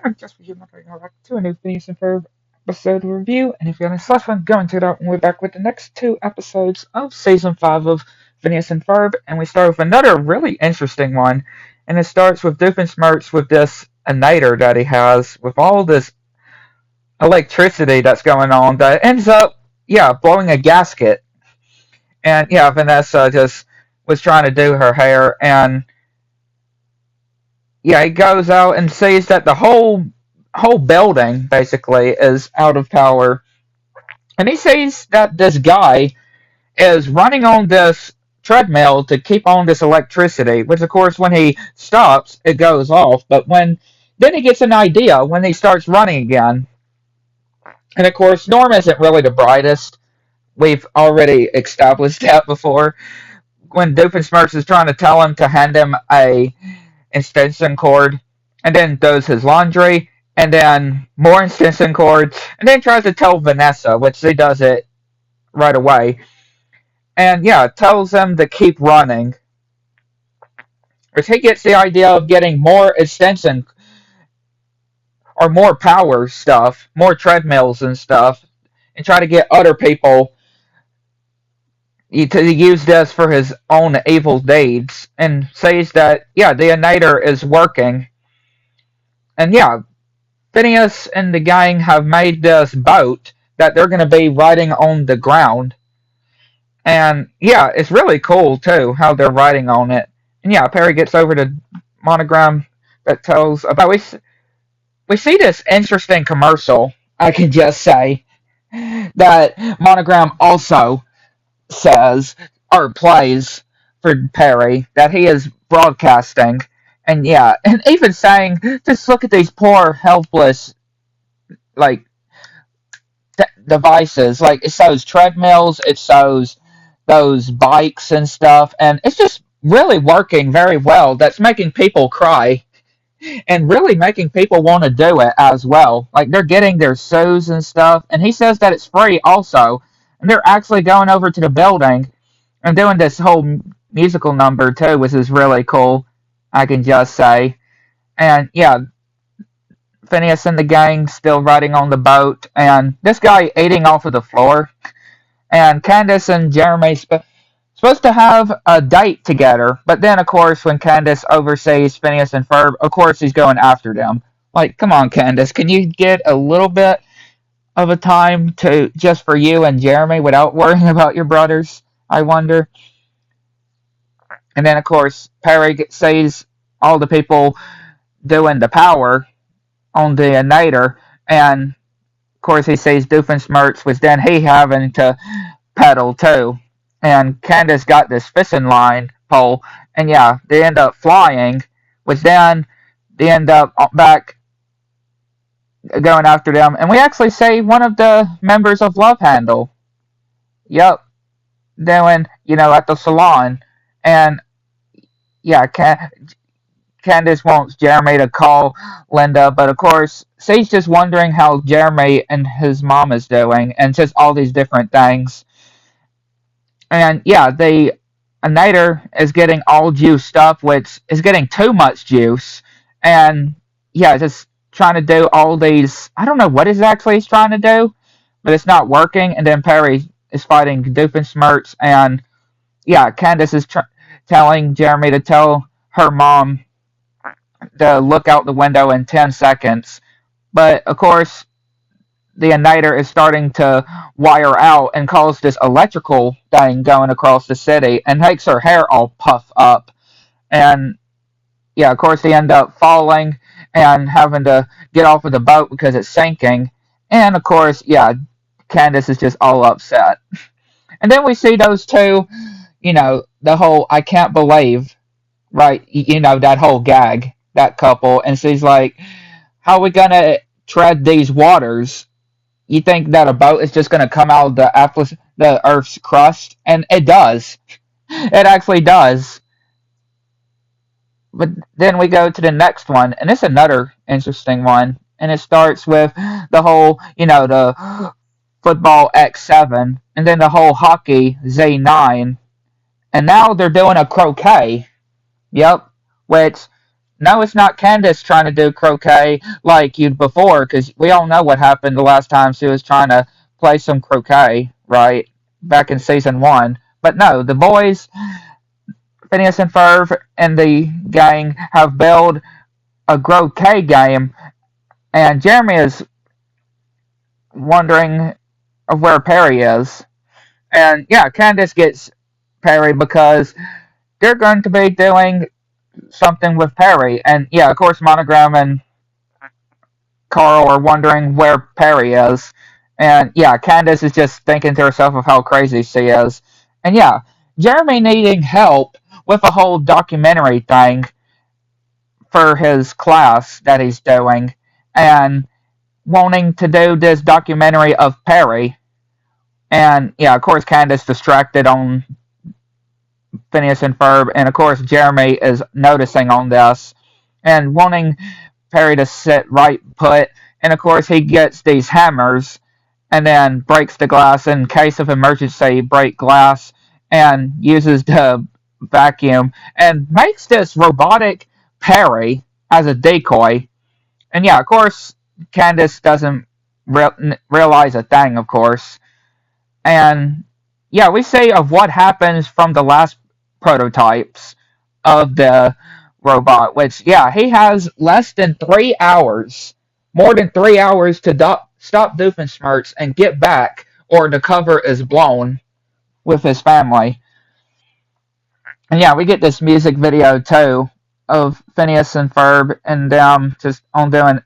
I'm just reviewing back to a new Phineas and Ferb episode review, and if you have any slash fun, go into that, and we're back with the next two episodes of Season 5 of Phineas and Ferb, and we start with another really interesting one, and it starts with Doofenshmirtz with this igniter that he has, with all this electricity that's going on, that ends up, blowing a gasket, and Vanessa just was trying to do her hair, and he goes out and sees that the whole building basically is out of power, and he sees that this guy is running on this treadmill to keep on this electricity, which of course when he stops it goes off, but when then he gets an idea when he starts running again. And of course Norm isn't really the brightest. We've already established that before, when Doofenshmirtz is trying to tell him to hand him a extension cord, and then does his laundry, and then more extension cords, and then tries to tell Vanessa, which she does it right away, and tells him to keep running. Which he gets the idea of getting more extension or more power stuff, more treadmills and stuff, and try to get other people to use this for his own evil deeds, and says that the igniter is working, and Phineas and the gang have made this boat that they're going to be riding on the ground. And it's really cool too how they're riding on it. And Perry gets over the monogram that tells about we see this interesting commercial, I can just say, that monogram also says or plays for Perry that he is broadcasting. And and even saying, just look at these poor helpless like devices. Like it shows treadmills, it shows those bikes and stuff, and it's just really working very well. That's making people cry and really making people want to do it as well. Like they're getting their shoes and stuff, and he says that it's free also. And they're actually going over to the building and doing this whole musical number too, which is really cool, I can just say. And Phineas and the gang still riding on the boat, and this guy eating off of the floor. And Candace and Jeremy supposed to have a date together, but then of course when Candace oversees Phineas and Ferb, of course he's going after them. Like, come on, Candace, can you get a little bit of a time to just for you and Jeremy without worrying about your brothers? I wonder. And then of course Perry sees all the people doing the power on the igniter, and of course he sees Doofenshmirtz, which then he having to pedal too. And Candace got this fishing line pole, and they end up flying, which then they end up back going after them. And we actually see one of the members of Love Handle, yep, doing, at the salon. And Candace wants Jeremy to call Linda, but of course, she's just wondering how Jeremy and his mom is doing, and just all these different things. And the igniter is getting all juiced up, which is getting too much juice. And just trying to do all these. I don't know what exactly he's trying to do, but it's not working. And then Perry is fighting Doofenshmirtz, and Candace is telling Jeremy to tell her mom to look out the window in 10 seconds. But of course, the igniter is starting to wire out and cause this electrical thing going across the city and makes her hair all puff up. And of course, they end up falling and having to get off of the boat because it's sinking. And of course, Candace is just all upset. And then we see those two, the whole I can't believe, right? That whole gag, that couple. And she's like, how are we going to tread these waters? You think that a boat is just going to come out of the Earth's crust? And it does. It actually does. But then we go to the next one, and it's another interesting one. And it starts with the whole, the football X7, and then the whole hockey Z9. And now they're doing a croquet. Yep. Which no, it's not Candace trying to do croquet like you before, because we all know what happened the last time she was trying to play some croquet, right? Back in season one. But no, the boys, Phineas and Ferb and the gang, have built a croquet game, and Jeremy is wondering of where Perry is. And yeah, Candace gets Perry because they're going to be doing something with Perry. And yeah, of course, Monogram and Carl are wondering where Perry is. And yeah, Candace is just thinking to herself of how crazy she is. And yeah, Jeremy needing help with a whole documentary thing for his class that he's doing, and wanting to do this documentary of Perry. And yeah, of course, Candace distracted on Phineas and Ferb, and of course, Jeremy is noticing on this and wanting Perry to sit right put. And of course, he gets these hammers and then breaks the glass in case of emergency, break glass, and uses the vacuum and makes this robotic Perry as a decoy. And yeah, of course, Candace doesn't realize a thing, of course. And yeah, we see of what happens from the last prototypes of the robot, which, yeah, he has less than 3 hours, more than 3 hours to stop Doofenshmirtz and get back, or the cover is blown with his family. And yeah, we get this music video too of Phineas and Ferb and them just on doing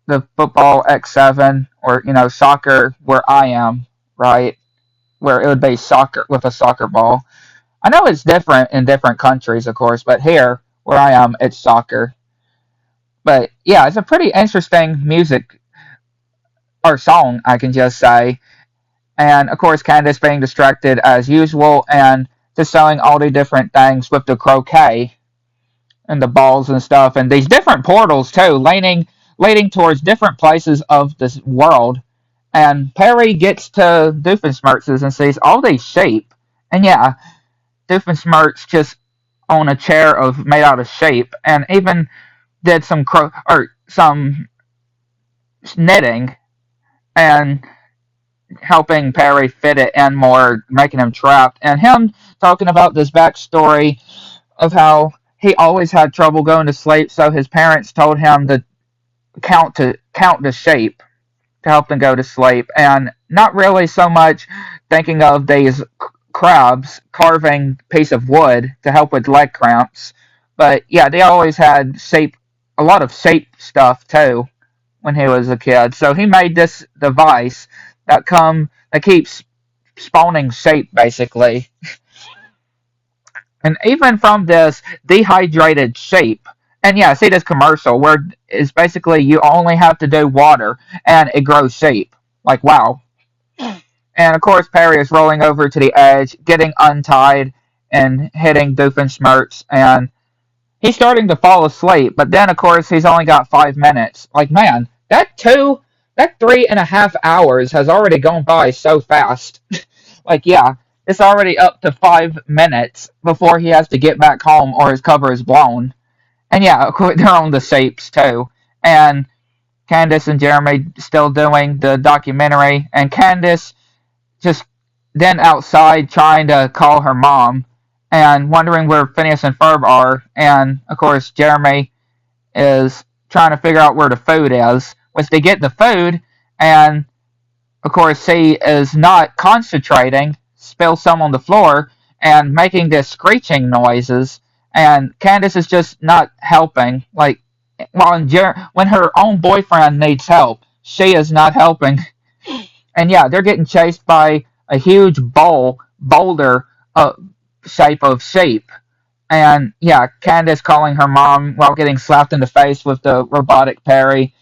the football X7, or soccer where I am, right? Where it would be soccer with a soccer ball. I know it's different in different countries, of course, but here where I am, it's soccer. But yeah, it's a pretty interesting music or song, I can just say. And of course, Candace being distracted as usual and just showing all the different things with the croquet and the balls and stuff, and these different portals too, leading towards different places of this world. And Perry gets to Doofenshmirtz's and sees all these sheep. And yeah, Doofenshmirtz just on a chair of made out of sheep, and even did some knitting and helping Perry fit it in more, making him trapped. And him talking about this backstory of how he always had trouble going to sleep, so his parents told him to count the sheep to help them go to sleep, and not really so much thinking of these crabs carving a piece of wood to help with leg cramps. But yeah, they always had a lot of shape stuff too when he was a kid. So he made this device that keeps spawning shape basically. And even from this dehydrated shape, and yeah, see this commercial where it's basically you only have to do water and it grows shape. Like wow. And of course, Perry is rolling over to the edge, getting untied, and hitting Doofenshmirtz, and he's starting to fall asleep. But then, of course, he's only got 5 minutes. Like, man, that 3.5 hours has already gone by so fast. Like, yeah, it's already up to 5 minutes before he has to get back home or his cover is blown. And yeah, of course, they're on the shapes too. And Candace and Jeremy still doing the documentary, and Candace just then outside trying to call her mom and wondering where Phineas and Ferb are. And of course, Jeremy is trying to figure out where the food is. Which they get the food, and of course, he is not concentrating, spills some on the floor, and making this screeching noises. And Candace is just not helping. Like, when her own boyfriend needs help, she is not helping. And yeah, they're getting chased by a huge boulder shape of sheep. And yeah, Candace calling her mom while getting slapped in the face with the robotic Perry.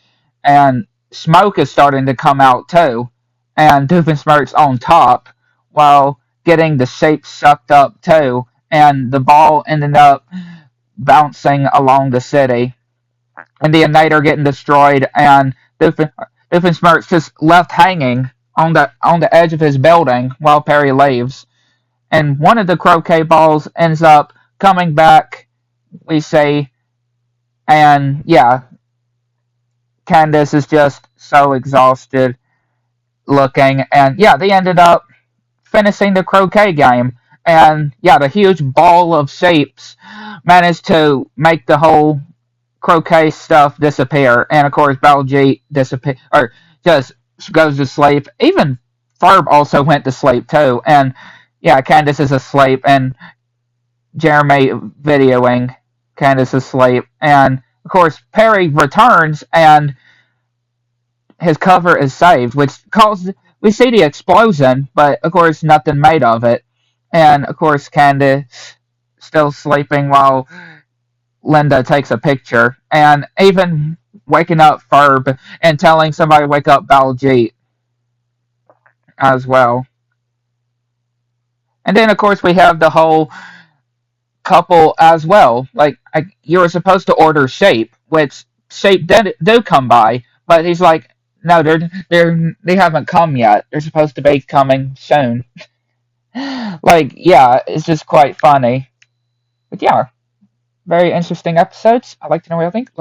And smoke is starting to come out too. And Doofenshmirtz on top while getting the shape sucked up too. And the ball ended up bouncing along the city. And the Invader getting destroyed, and Doofenshmirtz just left hanging on the edge of his building while Perry leaves. And one of the croquet balls ends up coming back, we say, And yeah, Candace is just so exhausted looking. And yeah, they ended up finishing the croquet game. And yeah, the huge ball of shapes managed to make the whole croquet stuff disappear. And of course, Baljeet disappear or just goes to sleep. Even Ferb also went to sleep too. And yeah, Candace is asleep, and Jeremy videoing Candace asleep. And of course, Perry returns, and his cover is saved, which caused we see the explosion, but of course nothing made of it. And of course, Candace still sleeping while Linda takes a picture, and even waking up Ferb and telling somebody to wake up Baljeet as well. And then of course we have the whole couple as well. Like you were supposed to order Shape, which Shape did do come by, but he's like, no, they haven't come yet. They're supposed to be coming soon. Like, yeah, it's just quite funny. But yeah, very interesting episodes. I'd like to know what you think.